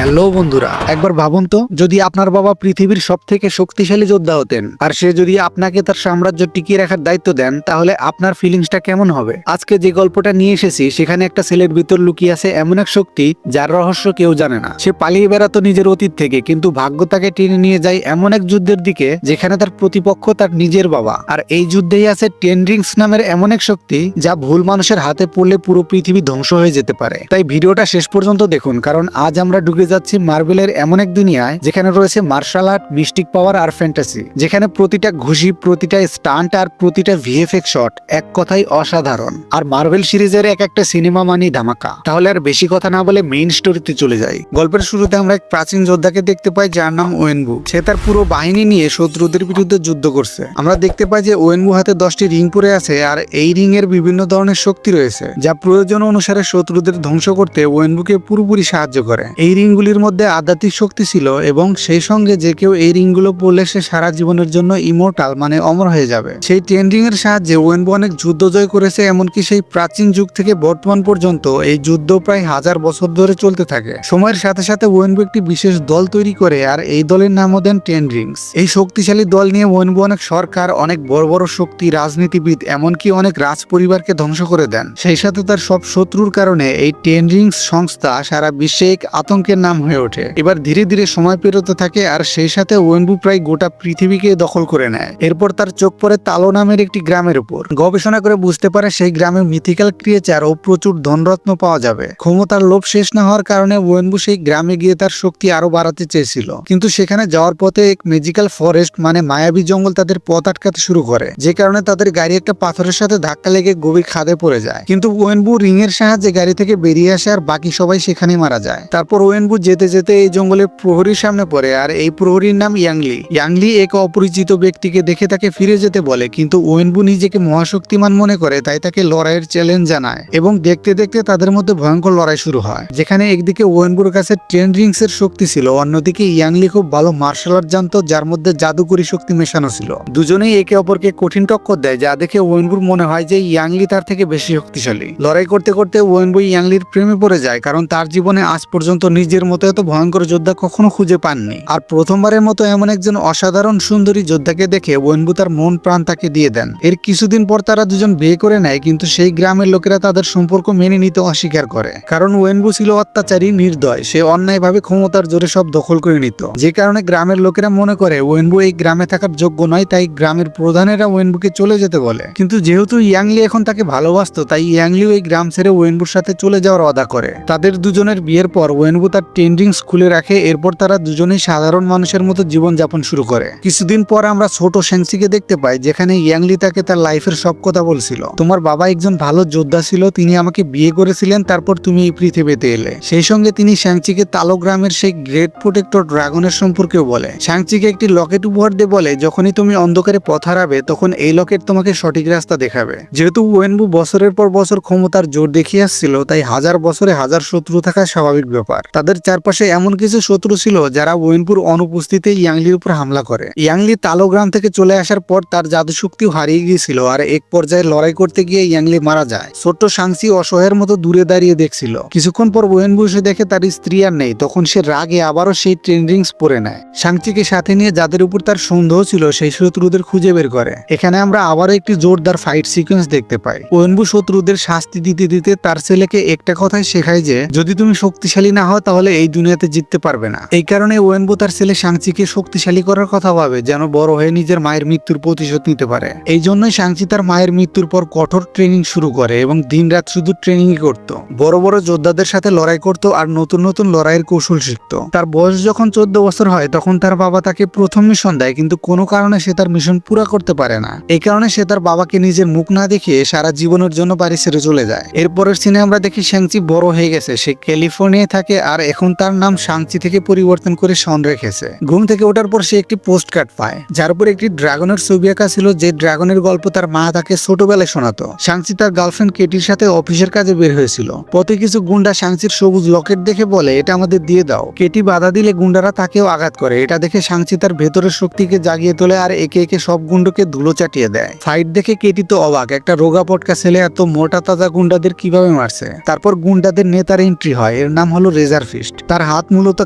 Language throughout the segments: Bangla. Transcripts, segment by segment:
হ্যালো বন্ধুরা, একবার ভাবুন তো যদি আপনার বাবা পৃথিবীর সবথেকে শক্তিশালী যোদ্ধা হতেন আর সে যদি আপনাকে তার সাম্রাজ্য টিকিয়ে রাখার দায়িত্ব দেন, তাহলে আপনার ফিলিংসটা কেমন হবে? আজকে যে গল্পটা নিয়ে এসেছি সেখানে একটা ছেলের ভিতর লুকিয়ে আছে এমন এক শক্তি যার রহস্য কেউ জানে না। সে পালিয়ে বেড়াতো নিজের অতীত থেকে, কিন্তু ভাগ্য তাকে টেনে নিয়ে যায় এমন এক যুদ্ধের দিকে যেখানে তার প্রতিপক্ষ তার নিজের বাবা। আর এই যুদ্ধেই আছে টেন রিংস নামের এমন এক শক্তি যা ভুল মানুষের হাতে পড়লে পুরো পৃথিবী ধ্বংস হয়ে যেতে পারে। তাই ভিডিওটা শেষ পর্যন্ত দেখুন, কারণ আজ আমরা ঢুকে যাচ্ছি মার্বেলের এমন এক দুনিয়ায় যেখানে রয়েছে মার্শাল আর্ট, মিস্টিক পাওয়ার আর ফ্যান্টাসি, যেখানে প্রতিটা ঘুষি, প্রতিটা স্টান্ট আর প্রতিটা ভিএফএক্স শট এক কথাই অসাধারণ। আর মার্বেল সিরিজের এক একটা সিনেমা মানি ধামাকা। তাহলে আর বেশি কথা না বলে মেইন স্টোরিতে চলে যাই। গল্পের শুরুতে আমরা এক প্রাচীন যোদ্ধাকে দেখতে পাই যার নাম ওয়েনবু। সে তার পুরো বাহিনী নিয়ে শত্রুদের বিরুদ্ধে যুদ্ধ করছে। আমরা দেখতে পাই যে ওয়েনবু হাতে 10টি রিং পরে আছে, আর এই রিং এর বিভিন্ন ধরনের শক্তি রয়েছে যা প্রয়োজন অনুসারে শত্রুদের ধ্বংস করতে ওয়েনবুকে পুরোপুরি সাহায্য করে। এই রিংগুলির মধ্যে আধ্যাত্মিক শক্তি ছিল এবং সেই সঙ্গে যে কেউ এই রিংগুলো পরলে সে সারা জীবনের জন্য ইমোর্টাল মানে অমর হয়ে যাবে। সেই 10 রিং এর সাহায্যে ওয়েনবু অনেক যুদ্ধ জয় করেছে, এমনকি সেই প্রাচীন যুগ থেকে বর্তমান পর্যন্ত এই যুদ্ধ প্রায় 1000 বছর ধরে চলতে থাকে। সময়ের সাথে সাথে ওয়েনবু একটি বিশেষ দল তৈরি করে, আর এই দলের নামও দেন 10 রিংস। এই শক্তিশালী দল নিয়ে ওয়েনবু অনেক সরকার, অনেক বড় বড় শক্তি, রাজনীতিবিদ, এমনকি অনেক রাজ পরিবারকে ধ্বংস করে দেন। সেই সাথে তার সব শত্রুর কারণে এই 10 রিংস সংস্থা সারা বিশ্বে এক আতঙ্কের নাম হয়ে ওঠে। এবার ধীরে ধীরে সময় পেরোতে থাকে, আর সেই সাথে ওয়েনবু প্রায় গোটা পৃথিবীকে দখল করে নেয়। এরপর তার চোখ পড়ে তালো নামের একটি গ্রামের উপর। গবেষণা করে বুঝতে পারে সেই গ্রামে মিথিক্যাল ক্রিয়েচার ও প্রচুর ধনরত্ন পাওয়া যাবে। ক্ষমতার লোভ শেষ না হওয়ার কারণে ওয়েনবু সেই গ্রামে গিয়ে তার শক্তি আরো বাড়াতে চেয়েছিল, কিন্তু সেখানে যাওয়ার পথে এক ম্যাজিক্যাল ফরেস্ট মানে মায়াবী জঙ্গল তাদের পথ আটকাতে শুরু করে, যে কারণে তাদের গাড়ি একটা পাথরের সাথে ধাক্কা লেগে গভীর খাদে পড়ে যায়। কিন্তু ওয়েনবু রিং এর সাহায্যে গাড়ি থেকে বেরিয়ে আসে, আর বাকি সবাই সেখানে মারা যায়। তারপর ওয়েনবু যেতে যেতে এই জঙ্গলের প্রহরীর সামনে পড়ে, আর এই প্রহরীর নাম ইয়াংলি। ইয়াংলি এক অপরিচিত ব্যক্তিকে দেখে তাকে ফিরে যেতে বলে, কিন্তু ওয়েনবু নিজেকে মহাশক্তিমান মনে করে, তাই তাকে লড়াইয়ের চ্যালেঞ্জ জানায় এবং দেখতে দেখতে তাদের মধ্যে ভয়ঙ্কর লড়াই শুরু হয়, যেখানে একদিকে ওয়েনবুর কাছে 10 রিংস এর শক্তি ছিল, অন্যদিকে ইয়াংলি খুব ভালো মার্শাল আর্ট জানতো যার মধ্যে জাদুকরি শক্তি মেশানো ছিল। দুজনেই একে অপরকে কঠিন টক্কর দেয়, যা দেখে ওয়েনবুর মনে হয় যে ইয়াংলি তার থেকে বেশি শক্তিশালী। লড়াই করতে করতে ওয়েনবু ইয়াংলির প্রেমে পড়ে যায়, কারণ তার জীবনে আজ পর্যন্ত নিজের মতো এত ভয়ঙ্কর যোদ্ধা কখনো খুঁজে পাননি। আর প্রথমবারের মতো এমন একজন অসাধারণ সুন্দরী যোদ্ধাকে দেখে ওয়েনবু তার মন প্রাণ তাকে দিয়ে দেন। এর কিছুদিন পর তারা দুজন বিয়ে করে নেয়, কিন্তু সেই গ্রামের লোকেরা তাদের সম্পর্ক মেনে নিতে অস্বীকার করে, কারণ ওয়েনবু ছিল অত্যাচারী, নির্দয়। সে অন্যায়ভাবে ক্ষমতার জোরে সব দখল করে নিত, যে কারণে গ্রামের লোকেরা মনে করে ওয়েনবু এই গ্রামে থাকার যোগ্য নয়। তাই গ্রামের প্রধানেরা ওয়েনবুকে চলে যেতে বলে, কিন্তু যেহেতু ইয়াংলি এখন তাকে ভালোবাসতো, তাই ইয়াংলিও এই গ্রাম ছেড়ে ওয়েনবুর সাথে চলে যাওয়ার ওয়াদা করে। তাদের দুজনের বিয়ের পর ওয়েনবু তার 10 রিংস খুলে রাখে। এরপর তারা দুজনেই সাধারণ মানুষের মতো জীবন যাপন শুরু করে। কিছুদিন পর আমরা ছোট শ্যাংচিকে দেখতে পাই, যেখানে ইয়াংলি তাকে তার লাইফের সব কথা বলছিল। তোমার বাবা একজন ভালো যোদ্ধা ছিল, তিনি আমাকে বিয়ে করেছিলেন, তারপর তুমি এই পৃথিবীতে এলে। সেই সঙ্গে তিনি শ্যাংচিকে তালো গ্রামের সেই গ্রেট প্রোটেক্টর ড্রাগনের সম্পর্কেও বলে। শ্যাংচিকে একটি লকেট উপহার দিয়ে বলে, যখনই তুমি অন্ধকারে পথ হারাবে তখন এই লকেট তোমাকে সঠিক রাস্তা দেখাবে। যেহেতু ওয়েনবু বছরের পর বছর ক্ষমতার জোর দেখিয়ে আসছিল, তাই 1000 বছরে 1000 শত্রু থাকা স্বাভাবিক ব্যাপার। তাদের চারপাশে এমন কিছু শত্রু ছিল যারা ওয়েনবুর অনুপস্থিতিতে ইয়াংলির উপর হামলা করে। ইয়াংলি তালো গ্রাম থেকে চলে আসার পর তার জাদু শক্তিও হারিয়ে গিয়েছিল, আর এক পর্যায়ে লড়াই করতে গিয়ে ইয়াংলি মারা যায়। ছোট্ট শাংচি অসহায়ের মতো দূরে দাঁড়িয়ে দেখছিল। কিছুক্ষণ পর ওয়েনবু এসে দেখে তার স্ত্রী আর নেই, তখন সে রাগে আবারও সেই 10 রিংস পরে নেয়। শাংচিকে সাথে নিয়ে যাদের উপর তার সন্দেহ ছিল সেই শত্রুদের খুঁজে বের করে। এখানে আমরা আবারও একটি জোরদার ফাইট সিকোয়েন্স দেখতে পাই। ওয়েনবু শত্রুদের শাস্তি দিতে দিতে তার ছেলেকে একটা কথাই শেখায় যে যদি তুমি শক্তিশালী না হও তাহলে এই দুনিয়াতে জিততে পারবে না। এই কারণে ওয়েনবু তার ছেলে শাংচিকে শক্তিশালী করার কথা ভাবে, যেন বড় হয়ে নিজের মায়ের মৃত্যুর প্রতিশোধ নিতে পারে। এই জন্যই শাংচি তার মায়ের মৃত্যুর পর কঠোর ট্রেনিং শুরু করে এবং দিনরাত শুধু ট্রেনিংই করত। বড় বড় যোদ্ধাদের সাথে লড়াই করত আর নতুন নতুন লড়াইয়ের কৌশল শিখত। তার বয়স যখন 14 বছর হয় তখন তার বাবা তাকে প্রথম মিশন দেয়, কিন্তু কোনো কারণে সে তার মিশন পুরো করতে পারে না। এই কারণে সে তার বাবাকে নিজের মুখ না দেখিয়ে সারা জীবনের জন্য বাড়ি ছেড়ে চলে যায়। এরপরের সিনে আমরা দেখি শ্যাংচি বড় হয়ে গেছে। সে ক্যালিফোর্নিয়ায় থাকে, আর এখন তার নাম শাংচি থেকে পরিবর্তন করে শন রেখেছে। ঘুম থেকে ওঠার পর সে একটি পোস্ট কার্ড পায়, যার উপর একটি ড্রাগনের ছবি আঁকা ছিল, যে ড্রাগনের গল্প তার মা তাকে ছোটবেলায় শোনাতো। শাংচি তার গার্লফ্রেন্ড কেটির সাথে অফিসের কাজে বের হয়েছিল। পথে কিছু গুন্ডা শাংচির সবুজ লকেট দেখে বলে, এটা আমাদের দিয়ে দাও। কেটি বাধা দিলে গুন্ডারা তাকেও আঘাত করে। এটা দেখে শাংচি তার ভেতরের শক্তিকে জাগিয়ে তোলে, আর একে একে সব গুন্ডকে ধুলো চাটিয়ে দেয়। ফাইট দেখে কেটি তো অবাক, একটা রোগা পটকা ছেলে এত মোটা তাজা গুন্ডাদের কিভাবে মারছে। তারপর গুন্ডাদের নেতার এন্ট্রি হয়, এর নাম হলো রেজার ফিশ। আর্টিস্ট। তার হাত মূলত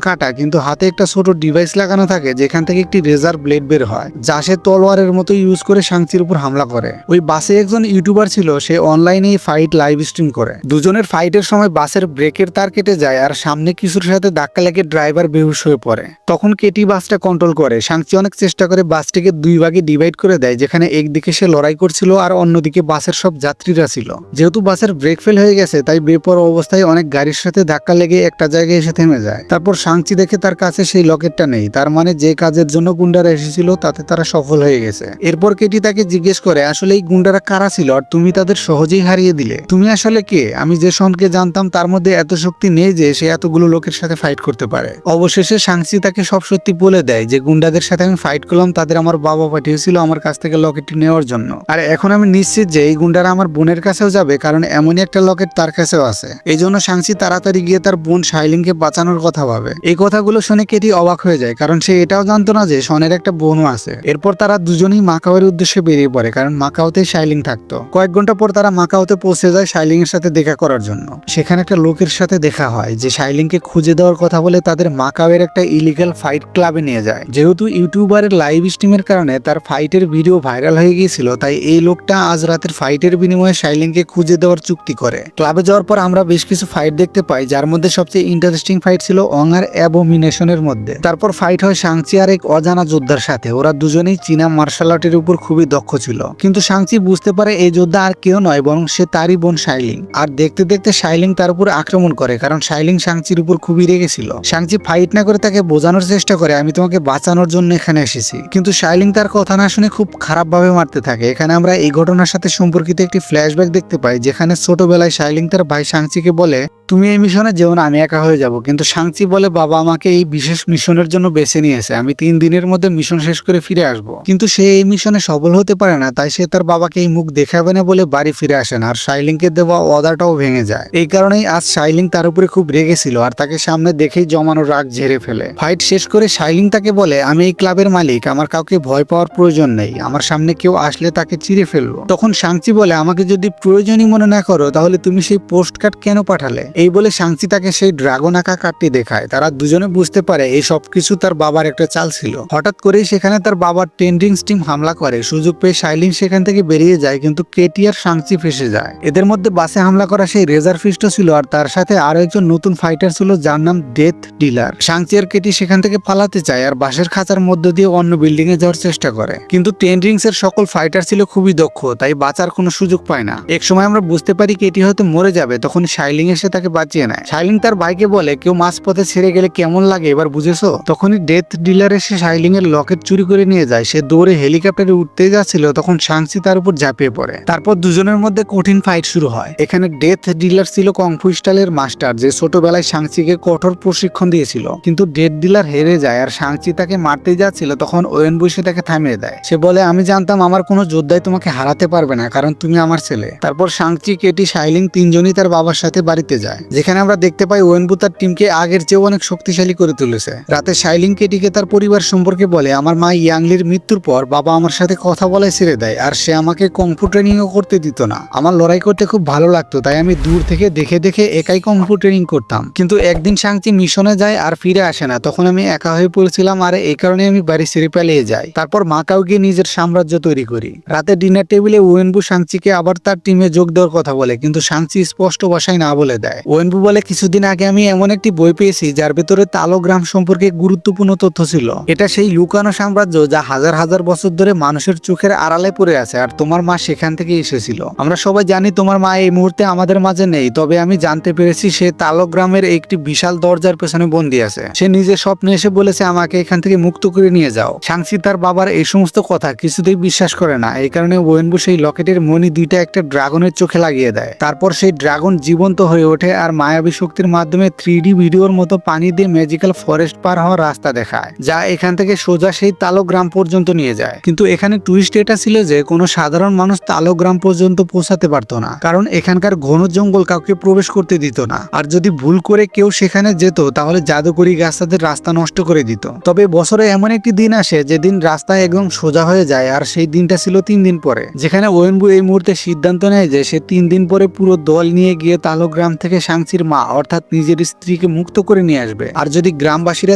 কাটা, কিন্তু হাতে একটা ছোট ডিভাইস লাগানো থাকে যেখান থেকে একটি রেজার ব্লেড বের হয়, যা সে তলোয়ারের মতো ইউজ করে শাংচির উপর হামলা করে। ওই বাসে একজন ইউটিউবার ছিল, সে অনলাইনে ফাইট লাইভ স্ট্রিম করে। দুজনের ফাইটের সময় বাসের ব্রেকের তার কেটে যায় আর সামনে কিছুর সাথে ধাক্কা লেগে ড্রাইভার বেহুশ হয়ে পড়ে। তখন কেটি বাসটা কন্ট্রোল করে। শাংচি অনেক চেষ্টা করে বাসটিকে দুই ভাগে ডিভাইড করে দেয়, যেখানে একদিকে সে লড়াই করছিল আর অন্যদিকে বাসের সব যাত্রীরা ছিল। যেহেতু বাসের ব্রেক ফেল হয়ে গেছে, তাই বেপরোয়া অবস্থায় অনেক গাড়ির সাথে ধাক্কা লেগে একটা জায়গায় এসে থেমে যায়। তারপর শাংচি দেখে তার কাছে সেই লকেটটা নেই, তার মানে যে কাজের জন্য গুন্ডারা এসেছিল তাতে তারা সফল হয়ে গেছে। এরপর কেটি তাকে জিজ্ঞেস করে, আসলে এই গুন্ডারা কারা ছিল আর তুমি তাদের সহজেই হারিয়ে দিলে? তুমি আসলে কে? আমি যে শনকে জানতাম তার মধ্যে এত শক্তি নেই যে সে এতগুলো লোকের সাথে ফাইট করতে পারে। অবশেষে শাংচি তাকে সব সত্যি বলে দেয় যে গুন্ডাদের সাথে আমি ফাইট করলাম, তাদের আমার বাবা পাঠিয়েছিল আমার কাছ থেকে লকেটটি নেওয়ার জন্য। আর এখন আমি নিশ্চিত যে এই গুন্ডারা আমার বোনের কাছেও যাবে, কারণ এমনই একটা লকেট তার কাছেও আছে। এই জন্য শাংচি তাড়াতাড়ি গিয়ে তার বোন শাইলিংকে বাঁচানোর কথা ভাবে। এই কথাগুলো শুনে কেটি অবাক হয়ে যায়, কারণ সে এটাও জানতো না যে শনের একটা বোনও আছে। এরপর তারা দুজনেই মাকাওয়ের উদ্দেশ্যে বেরিয়ে পড়ে, কারণ মাকাওতে শাইলিং থাকতো। কয়েক ঘন্টা পর তারা মাকাওতে পৌঁছে যায় শাইলিং এর সাথে দেখা করার জন্য। সেখানে একটা লোকের সাথে দেখা হয় যে শাইলিংকে খুঁজে দেওয়ার কথা বলে তাদের মাকাওয়ের একটা ইলিগাল ফাইট ক্লাবে নিয়ে যায়। যেহেতু ইউটিউবারের লাইভ স্ট্রিমের কারণে তার ফাইটের ভিডিও ভাইরাল হয়ে গিয়েছিল, তাই এই লোকটা আজ রাতের ফাইটের বিনিময়ে শাইলিংকে খুঁজে দেওয়ার চুক্তি করে। ক্লাবে যাওয়ার পর আমরা বেশ কিছু ফাইট দেখতে পাই, যার মধ্যে সবচেয়ে ইন্টারেস্টিং ফাইট ছিল অং আর অ্যাবোমিনেশনের মধ্যে। তারপর ফাইট হয় শাংচি আর এক অজানা যোদ্ধার সাথে। ওরা দুজনেই চীনা মার্শাল আর্টের উপর খুবই দক্ষ ছিল, কিন্তু শাংচি বুঝতে পারে এই যোদ্ধা আর কেউ নয় বরং সে তারই বোন শাইলিং। আর দেখতে দেখতে শাইলিং তার উপর আক্রমণ করে, কারণ শাইলিং শাংচির উপর খুবই রেগেছিল। শাংচি ফাইট না করে তাকে বোঝানোর চেষ্টা করে, আমি তোমাকে বাঁচানোর জন্য এখানে এসেছি, কিন্তু শাইলিং তার কথা না শুনে খুব খারাপ ভাবে মারতে থাকে। এখানে আমরা এই ঘটনার সাথে সম্পর্কিত একটি ফ্ল্যাশব্যাক দেখতে পাই, যেখানে ছোটবেলায় শাইলিং তার ভাই শাংচিকে বলে, তুমি এই মিশনে যেও না, আমি একা হয়ে যাব। কিন্তু শাংচি বলে, বাবা আমাকে এই বিশেষ মিশনের জন্য বেছে নিয়েছে, আমি 3 দিনের মধ্যে মিশন শেষ করে ফিরে আসব। কিন্তু সে এই মিশনে সফল হতে পারে না, তাই সে তার বাবাকে এই মুখ দেখাবে না বলে বাড়ি ফিরে আসে না, আর শাইলিংকে দেওয়া ওয়াদাটাও ভেঙে যায়। এই কারণেই আজ শাইলিং তার উপরে খুব রেগেছিল আর তাকে সামনে দেখেই জমানো রাগ ঝেড়ে ফেলে। ফাইট শেষ করে শাইলিং তাকে বলে, আমি এই ক্লাবের মালিক, আমার কাউকে ভয় পাওয়ার প্রয়োজন নেই, আমার সামনে কেউ আসলে তাকে চিরে ফেলবো। তখন শাংচি বলে, আমাকে যদি প্রয়োজনই মনে না করো তাহলে তুমি সেই পোস্ট কার্ড কেন পাঠালে? এই বলে শাংচি তাকে সেই ড্রাগন আঁকা কার্ডটি দেখায়। তারা দুজনে বুঝতে পারে এই সবকিছু তার বাবার একটা চাল ছিল। হঠাৎ করেই সেখানে তার বাবার টেন্ডিং স্টিম হামলা করে। সুযোগ পেয়ে শাইলিং সেখান থেকে বেরিয়ে যায়, কিন্তু কেটি আর শাংচি ফেসে যায়। এদের মধ্যে বাসে হামলা করা সেই রেজার ফিস্টও ছিল, আর তার সাথে আরো একজন নতুন ফাইটার ছিল যার নাম ডেথ ডিলার। শাংচি আর কেটি সেখান থেকে পালাতে চায় আর বাসের খাঁচার মধ্য দিয়ে অন্য বিল্ডিং এ যাওয়ার চেষ্টা করে, কিন্তু টেন্ডিংস এর সকল ফাইটার ছিল খুবই দক্ষ, তাই বাঁচার কোনো সুযোগ পায় না। এক সময় আমরা বুঝতে পারি কেটি হয়তো মরে যাবে, তখন শাইলিং এসে তাকে বাঁচিয়ে নেয়। শাইলিং তার ভাইকে বলে, কেউ মাঝপথে ছেড়ে গেলে কেমন লাগে এবার বুঝেছো? তখনই ডেথ ডিলার এসে শাইলিং এর লকেট চুরি করে নিয়ে যায়। সে দৌড়ে হেলিকপ্টারে উঠতে যাচ্ছিল, তখন শাংচি তার উপর ঝাঁপিয়ে পড়ে। তারপর দুজনের মধ্যে কঠিন ফাইট শুরু হয়। এখানে ডেথ ডিলার ছিল কংফু স্টাইলের মাস্টার, যে ছোটবেলায় শাংচিকে কঠোর প্রশিক্ষণ দিয়েছিল, কিন্তু ডেথ ডিলার হেরে যায় আর শাংচি তাকে মারতে যাচ্ছিল, তখন ওয়েন বুশে তাকে থামিয়ে দেয়। সে বলে, আমি জানতাম আমার কোনো যোদ্ধাই তোমাকে হারাতে পারবে না, কারণ তুমি আমার ছেলে। তারপর শাংচি, কেটি, শাইলিং তিনজনই তার বাবার সাথে বাড়িতে যায়, যেখানে আমরা দেখতে পাই ওয়েনবু তার টিমকে আগের চেয়েও অনেক শক্তিশালী করে তুলেছে। রাতে শাইলিং কেটিকে তার পরিবার সম্পর্কে বলে, আমার মা ইয়াংলির মৃত্যুর পর বাবা আমার সাথে কথা বলে ছেড়ে দেয়, আর সে আমাকে কংফু ট্রেনিংও করতে দিত না। আমার লড়াই করতে খুব ভালো লাগতো, তাই আমি দূর থেকে দেখে দেখে একাই কংফু ট্রেনিং করতাম। কিন্তু একদিন শাংচি মিশনে যায় আর ফিরে আসে না, তখন আমি একা হয়ে পড়েছিলাম, আর এই কারণে আমি বাড়ি ছেড়ে পালিয়ে যাই। তারপর মাকাও গিয়ে নিজের সাম্রাজ্য তৈরি করি। রাতে ডিনার টেবিলে ওয়েনবু শাংচিকে আবার তার টিমে যোগ দেওয়ার কথা বলে, কিন্তু শাংচি স্পষ্ট ভাষায় না বলে দেয়। ওয়েনবু বলে, কিছুদিন আগে আমি এমন একটি বই পেয়েছি যার ভেতরে তালো গ্রাম সম্পর্কে গুরুত্বপূর্ণ তথ্য ছিল। এটা সেই লুকানো সাম্রাজ্য যা হাজার হাজার বছর ধরে মানুষের চোখের আড়ালে পড়ে আছে, আর তোমার মা সেখান থেকে এসেছিল। আমরা সবাই জানি তোমার মা এই মুহূর্তে আমাদের মাঝে নেই, তবে আমি জানতে পেরেছি সে তালো গ্রামের একটি বিশাল দরজার পেছনে বন্দী আছে। সে নিজের স্বপ্নে এসে বলেছে আমাকে এখান থেকে মুক্ত করে নিয়ে যাও। শাংচি তার বাবার এই সমস্ত কথা কিছুতেই বিশ্বাস করে না, এই কারণে ওয়েনবু সেই লকেটের মণি দুইটা একটা ড্রাগনের চোখে লাগিয়ে দেয়। তারপর সেই ড্রাগন জীবন্ত হয়ে ওঠে আর মায়াবী শক্তির মাধ্যমে 3D ভিডিওর মতো পানি দিয়ে ম্যাজিক্যাল ফরেস্ট পার হওয়ার রাস্তা দেখায়, যা এখান থেকে সোজা সেই তালো গ্রাম পর্যন্ত নিয়ে যায়। কিন্তু এখানে টুইস্ট এটা ছিল যে কোনো সাধারণ মানুষ তালো গ্রাম পর্যন্ত পৌঁছাতে পারতো না, কারণ এখানকার ঘন জঙ্গল কাউকে প্রবেশ করতে দিত না, আর যদি ভুল করে কেউ সেখানে যেত তাহলে জাদুকরি গাছ তাদের রাস্তা নষ্ট করে দিত। তবে বছরে এমন একটি দিন আসে যেদিন রাস্তা একদম সোজা হয়ে যায়, আর সেই দিনটা ছিল 3 দিন পরে, যেখানে ওয়েনবু এই মুহূর্তে সিদ্ধান্ত নেয় যে সে 3 দিন পরে পুরো দল নিয়ে গিয়ে তালো গ্রাম থেকে শাংচির মা অর্থাৎ নিজের স্ত্রীকে মুক্ত করে নিয়ে আসবে, আর যদি গ্রামবাসীরা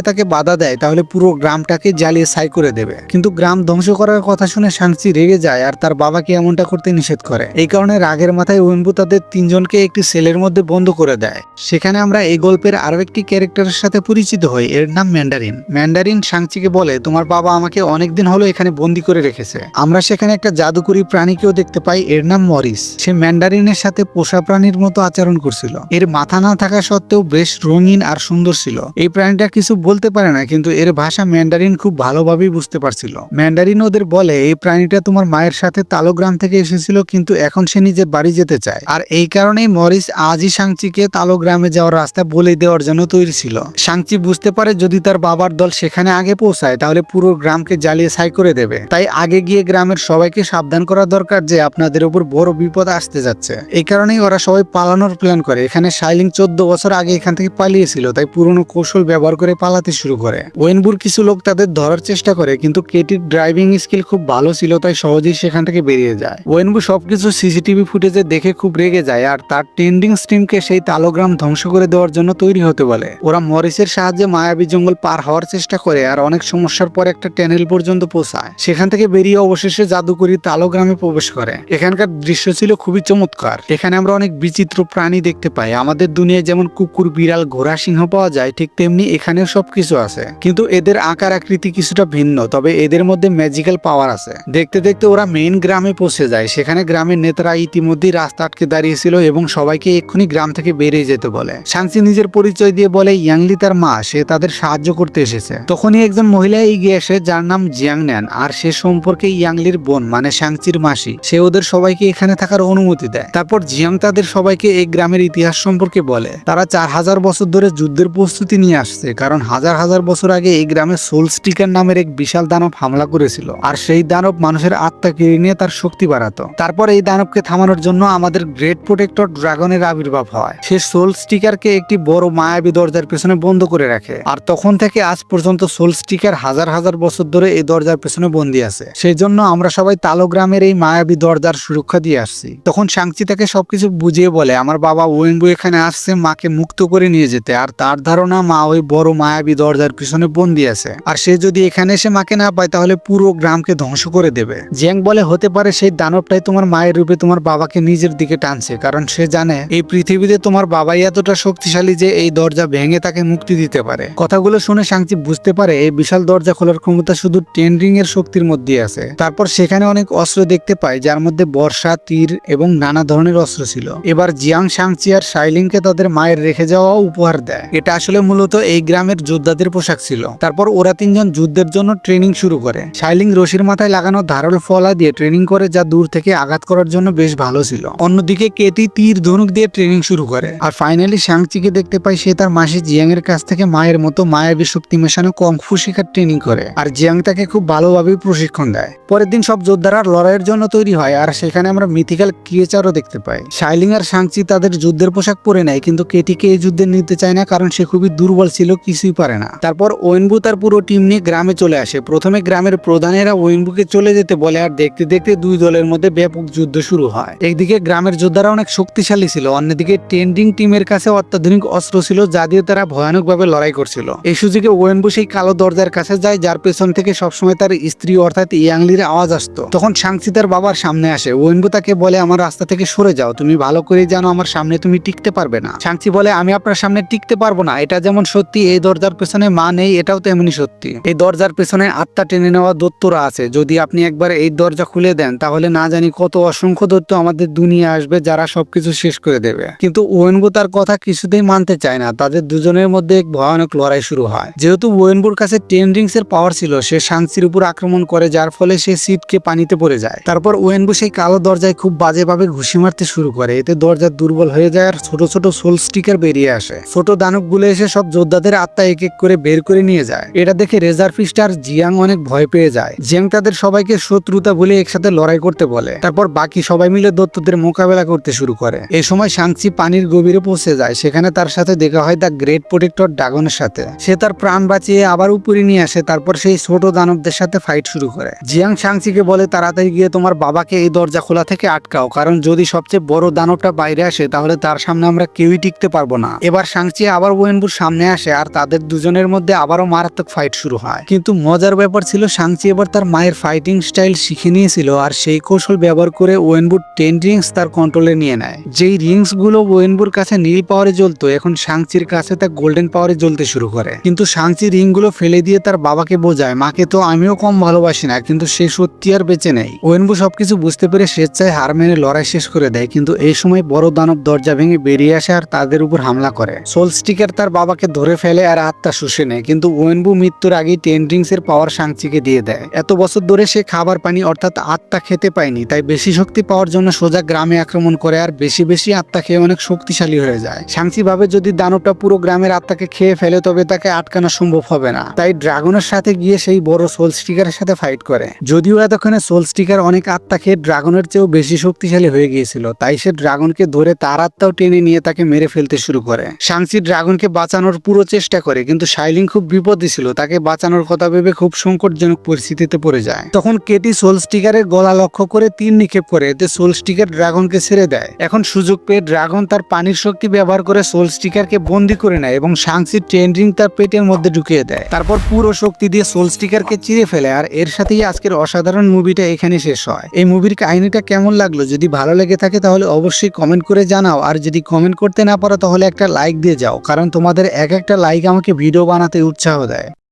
তাকে বাধা দেয় তাহলে পুরো গ্রামটাকে জ্বালিয়ে ছাই করে দেবে। কিন্তু গ্রাম ধ্বংস করার কথা শুনে শাংচি রেগে যায় আর তার বাবাকে এমনটা করতে নিষেধ করে। এই কারণে রাগের মাথায় ওয়েনবু তাদের তিনজনকে একটি সেলের মধ্যে বন্ধ করে দেয়। সেখানে আমরা এই গল্পের আরো একটি ক্যারেক্টারের সাথে পরিচিত হই, এর নাম ম্যান্ডারিন। ম্যান্ডারিন শাংচিকে বলে, তোমার বাবা আমাকে অনেকদিন হলো এখানে বন্দি করে রেখেছে। আমরা সেখানে একটা জাদুকরী প্রাণীকেও দেখতে পাই, এর নাম মরিস। সে ম্যান্ডারিনের সাথে পোষা প্রাণীর মতো আচরণ করছিল। এর মাথা না থাকা সত্ত্বেও বেশ রঙিন আর সুন্দর ছিল। এই প্রাণীটা কিছু বলতে পারে না, কিন্তু এর ভাষা ম্যান্ডারিন খুব ভালোভাবেই বুঝতে পারছিল। ম্যান্ডারিন ওদের বলে, এই প্রাণীটা তোমার মায়ের সাথে তালোগ্রাম থেকে এসেছিল, কিন্তু এখন সে নিজের বাড়ি যেতে চায়। আর এই কারণেই মরিস আজই শাংচিকে তালোগ্রামে যাওয়ার রাস্তা বলে দেওয়ার জন্য তৈরি ছিল। শাংচি বুঝতে পারে যদি তার বাবার দল সেখানে আগে পৌঁছায় তাহলে পুরো গ্রামকে জ্বালিয়ে ছাই করে দেবে। তাই আগে গিয়ে গ্রামের সবাইকে সাবধান করা দরকার যে আপনাদের উপর বড় বিপদ আসতে যাচ্ছে। এই কারণেই ওরা সবাই পালানোর প্ল্যান করে। এখানে শাইলিং 14 বছর আগে এখান থেকে পালিয়েছিল, তাই পুরনো কৌশল ব্যবহার করে পালাতে শুরু করে। ওয়েনবুর কিছু লোক তাদের ধরার চেষ্টা করে, কিন্তু কেটির ড্রাইভিং স্কিল খুব ভালো ছিল, তাই সহজেই সেখান থেকে বেরিয়ে যায়। ওয়েনবু সবকিছু সিসিটিভি ফুটেজে দেখে খুব রেগে যায় আর তার টেন্ডিং স্ট্রিমকে সেই তালোগ্রাম ধ্বংস করে দেওয়ার জন্য তৈরি হতে বলে। ওরা মরিসের সাহায্যে মায়াবী জঙ্গল পার হওয়ার চেষ্টা করে আর অনেক সমস্যার পর একটা ট্যানেল পর্যন্ত পৌঁছায়। সেখান থেকে বেরিয়ে অবশেষে জাদুকরি তালোগ্রামে প্রবেশ করে। এখানকার দৃশ্য ছিল খুবই চমৎকার। এখানে আমরা অনেক বিচিত্র প্রাণী দেখতে পাই। আমাদের দুনিয়ায় যেমন কুকুর, বিড়াল, ঘোড়া, সিংহ পাওয়া যায়, ঠিক তেমনি এখানেও সবকিছু আছে, কিন্তু এদের আকার আকৃতি কিছুটা ভিন্ন। তবে এদের মধ্যে ম্যাজিক্যাল পাওয়ার আছে। দেখতে দেখতে ওরা মেইন গ্রামে পৌঁছে যায়। সেখানে গ্রামের নেতারা ইতিমধ্যেই রাস্তা আটকে দাঁড়িয়েছিল এবং সবাইকে এক্ষুনি গ্রাম থেকে বেরিয়ে যেতে বলে। শাংচি নিজের পরিচয় দিয়ে বলে ইয়াংলি তার মা, সে তাদের সাহায্য করতে এসেছে। তখনই একজন মহিলা এগিয়ে আসে যার নাম জিয়াং নেন, আর সে সম্পর্কে ইয়াংলির বোন মানে শাংচির মাসি। সে ওদের সবাইকে এখানে থাকার অনুমতি দেয়। তারপর জিয়াং তাদের সবাইকে এই গ্রামের ইতিহাস সম্পর্কে বলে। তারা 4000 বছর ধরে যুদ্ধের প্রস্তুতি নিয়ে আসছে, কারণ হাজার হাজার বছর আগে এই গ্রামে সোল স্টিকার নামের এক বিশাল দানব হামলা করেছিল, আর সেই দানব মানুষের আত্মা কেড়ে নিয়ে তার শক্তি বাড়াতো। তারপর এই দানবকে থামানোর জন্য আমাদের গ্রেট প্রোটেক্টর ড্রাগনের আবির্ভাব হয়। সে সোল স্টিকারকে একটি বড় মায়াবী দরজার পেছনে বন্ধ করে রাখে, আর তখন থেকে আজ পর্যন্ত সোল স্টিকার হাজার হাজার বছর ধরে এই দরজার পেছনে বন্দী আছে। সেই জন্য আমরা সবাই তালোগ্রামের এই মায়াবী দরজার সুরক্ষা দিয়ে আসছি। তখন শাংচি তাকে সবকিছু বুঝিয়ে বলে, আমার বাবা ওয়েনবু এখানে আসছে মাকে মুক্ত করে নিয়ে যেতে, আর তার ধারণা মা ওই বড় মায়াবী দরজার পিছনে বন্দী আছে, আর সে যদি এখানে এসে মাকে না পায় তাহলে পুরো গ্রামকে ধ্বংস করে দেবে। জিয়াং বলে, হতে পারে সেই দানবটাই তোমার মায়ের রূপে তোমার বাবাকে নিজের দিকে টানছে, কারণ সে জানে এই পৃথিবীতে তোমার বাবাই এতটা শক্তিশালী যে এই দরজা ভেঙে তাকে মুক্তি দিতে পারে। কথাগুলো শুনে শাংচি বুঝতে পারে এই বিশাল দরজা খোলার ক্ষমতা শুধু টেন্ডিং এর শক্তির মধ্যে আছে। তারপর সেখানে অনেক অস্ত্র দেখতে পায়, যার মধ্যে বর্ষা, তীর এবং নানা ধরনের অস্ত্র ছিল। এবার জিয়াং শাংচি আর শাইলিংকে তাদের মায়ের রেখে যাওয়া উপহার দেয়। এটা আসলে মূলত এই গ্রামের যোদ্ধাদের পোশাক ছিল। তারপর ওরা তিনজন যুদ্ধের জন্য ট্রেনিং শুরু করে। শাইলিং রশির মাথায় লাগানো ধারাল ফলা দিয়ে ট্রেনিং করে, যা দূর থেকে আঘাত করার জন্য বেশ ভালো ছিল। অন্যদিকে কেটি তীর ধনুক দিয়ে ট্রেনিং শুরু করে। আর ফাইনালি শাংচিকে দেখতে পাই, সে তার মাসি জিয়াং এর কাছ থেকে মায়ের মতো মায়াবী শক্তি মেশানো কংফু শেখার ট্রেনিং করে, আর জিয়াং তাকে খুব ভালোভাবে প্রশিক্ষণ দেয়। পরের দিন সব যোদ্ধারা লড়াইয়ের জন্য তৈরি হয়, আর সেখানে আমরা মিথিক্যাল ক্রিয়েচারও দেখতে পাই। শাইলিং আর শাংচি তাদের যুদ্ধের পোশাক পরে নেয়, কিন্তু কেটিকে এই যুদ্ধে নিতে চায় না, কারণ সে খুবই দুর্বল ছিল, কিছুই পারে না। তারপর ওয়েনবু তার পুরো টিম নিয়ে গ্রামে চলে আসে। প্রথমে গ্রামের প্রধানেরা ওয়েনবুকে চলে যেতে বলে, আর দেখতে দেখতে দুই দলের মধ্যে ব্যাপক যুদ্ধ শুরু হয়। একদিকে গ্রামের যোদ্ধারা অনেক শক্তিশালী ছিল, অন্যদিকে টেন্ডিং টিমের কাছে অত্যাধুনিক অস্ত্র ছিল, যা দিয়ে তারা ভয়ানকভাবে লড়াই করছিল। এই সুযোগে ওয়েনবু সেই কালো দরজার কাছে যায়, যার পেছন থেকে সবসময় তার স্ত্রী অর্থাৎ ইয়াংলির আওয়াজ আসতো। তখন শাংচি তার বাবার সামনে আসে। ওয়েনবু তাকে বলে, আমার রাস্তা থেকে সরে যাও, তুমি ভালো করে জানো আমার সামনে তুমি টিকতে পারবে না। শাংচি বলে, আমি আপনার সামনে টিকতে পারবো না, এটা যেমন সত্যি এই দরজার পেছনে মা নেই, এটাও তেমনি সত্যি। এই দরজার পেছনে আত্মা টেনে নেওয়া দৈত্যরা আছে। যদি আপনি একবার এই দরজা খুলে দেন তাহলে না জানি কত অসংখ্য দৈত্য আমাদের দুনিয়া আসবে, যারা সবকিছু শেষ করে দেবে। কিন্তু ওয়েনবু তার কথা কিছুতেই মানতে চায় না। তাদের দুজনের মধ্যে এক ভয়ানক লড়াই শুরু হয়। যেহেতু ওয়েনবুর কাছে 10 রিংস এর পাওয়ার ছিল, সে শাংচির উপর আক্রমণ করে, যার ফলে সে সিটকে পানিতে পড়ে যায়। তারপর ওয়েনবু সেই কালো দরজায় খুব বাজেভাবে ঘুষি মারতে শুরু করে। এতে দরজা দুর্বল হয়ে যায় আর ছোট ছোট সোল স্টিকার বেরিয়ে আসে। ছোট দানবগুলো এসে সব যোদ্ধাদের আত্মা এক এক করে বের করে নিয়ে যায়। এটা দেখে রেজারফিস্ট আর জিয়াং অনেক ভয় পেয়ে যায়। জিয়াং তাদের সবাইকে শত্রুতা বলে একসাথে লড়াই করতে বলে। তারপর বাকি সবাই মিলে দৈত্যদের মোকাবেলা করতে শুরু করে। এই সময় শাংচি পানির গভীরে পৌঁছে যায়। সেখানে তার সাথে দেখা হয় দ্য গ্রেট প্রোটেক্টর ড্রাগনের সাথে। সে তার প্রাণ বাঁচিয়ে আবার উপরে নিয়ে আসে। তারপর সেই ছোট দানবদের সাথে ফাইট শুরু করে। জিয়াং শাংচিকে বলে, তাড়াতাড়ি গিয়ে তোমার বাবাকে এই দরজা খোলা থেকে আটকাও, কারণ যদি সবচেয়ে বড় দানবটা বাইরে আসে তাহলে তার সামনে সামনে আমরা কেউই টিকতে পারবো না। এবার সাংচি আবার ওয়েনবুর সামনে আসে আর তাদের দুজনের মধ্যে আবারও মারাত্মক ফাইট শুরু হয়। কিন্তু মজার ব্যাপার ছিল সাংচি এবার তার মায়ের ফাইটিং স্টাইল শিখে নিয়েছিল আর সেই কৌশল ব্যবহার করে ওয়েনবুর 10 রিংস তার কন্ট্রোলে নিয়ে নেয়। যেই রিংস গুলো ওয়েনবুর কাছে নীল পাওয়ারে জ্বলতো এখন সাংচির কাছে তা গোল্ডেন পাওয়ারে জ্বলতে শুরু করে। কিন্তু সাংচি রিং গুলো ফেলে দিয়ে তার বাবাকে বোঝায়, মাকে তো আমিও কম ভালোবাসি না, কিন্তু সে সত্যি আর বেঁচে নেই। ওয়েনবু সবকিছু বুঝতে পেরে স্বেচ্ছায় হার মেনে লড়াই শেষ করে দেয়। কিন্তু এই সময় বড় দানব দরজা ভেঙে বেরিয়ে আসে আর তাদের উপর হামলা করে। সোল স্টিকার তার বাবাকে ধরে ফেলে আর আত্মা শুষে নেয়, কিন্তু ওয়েনবু মৃত্যুর আগেই 10 রিংস এর পাওয়ার সাংচিকে দিয়ে দেয়। এত বছর ধরে সে খাবার পানি অর্থাৎ আত্মা খেতে পায়নি, তাই বেশি শক্তি পাওয়ার জন্য সোজা গ্রামে আক্রমণ করে আর বেশি বেশি আত্মা খেয়ে অনেক শক্তিশালী হয়ে যায়। সাংচি ভাবে যদি দানবটা পুরো গ্রামের আত্মাকে খেয়ে ফেলে তবে তাকে আটকানো সম্ভব হবে না, তাই ড্রাগনের সাথে গিয়ে সেই বড় সোল স্টিকারের সাথে ফাইট করে। যদিও এতক্ষণে সোল স্টিকার অনেক আত্মা খেয়ে ড্রাগনের চেয়েও বেশি শক্তিশালী হয়ে গিয়েছিল, তাই সে ড্রাগনকে ধরে তার আত্মাও টেনে নিয়ে তাকে মেরে ফেলতে শুরু করে। সাংচি ড্রাগনকে বাঁচানোর পুরো চেষ্টা করে, কিন্তু শাইলিং খুব বিপদে ছিল, তাকে বাঁচানোর কথা ভেবে খুব সংকটজনক পরিস্থিতিতে পড়ে যায়। তখন কেটি সোল স্টিকারের গলা লক্ষ্য করে তীর নিক্ষেপ করে, এতে সোল স্টিকার ড্রাগনকে ছেড়ে দেয়। এখন সুযোগ পেয়ে ড্রাগন তার পানির শক্তি ব্যবহার করে সোল স্টিকারকে বন্দি করে নেয় এবং সাংচির 10 রিং তার পেটের মধ্যে ঢুকিয়ে দেয়। তারপর পুরো শক্তি দিয়ে সোল স্টিকারকে চিরে ফেলে। আর এর সাথেই আজকের অসাধারণ মুভিটা এখানে শেষ হয়। এই মুভির কাহিনীটা কেমন লাগলো যদি ভালো লেগে থাকে তাহলে অবশ্যই কমেন্ট করে জানাও, আর যদি কমেন্ট করতে না পারো তাহলে একটা লাইক দিয়ে যাও, কারণ তোমাদের এক একটা লাইক আমাকে ভিডিও বানাতে উৎসাহ দেয়।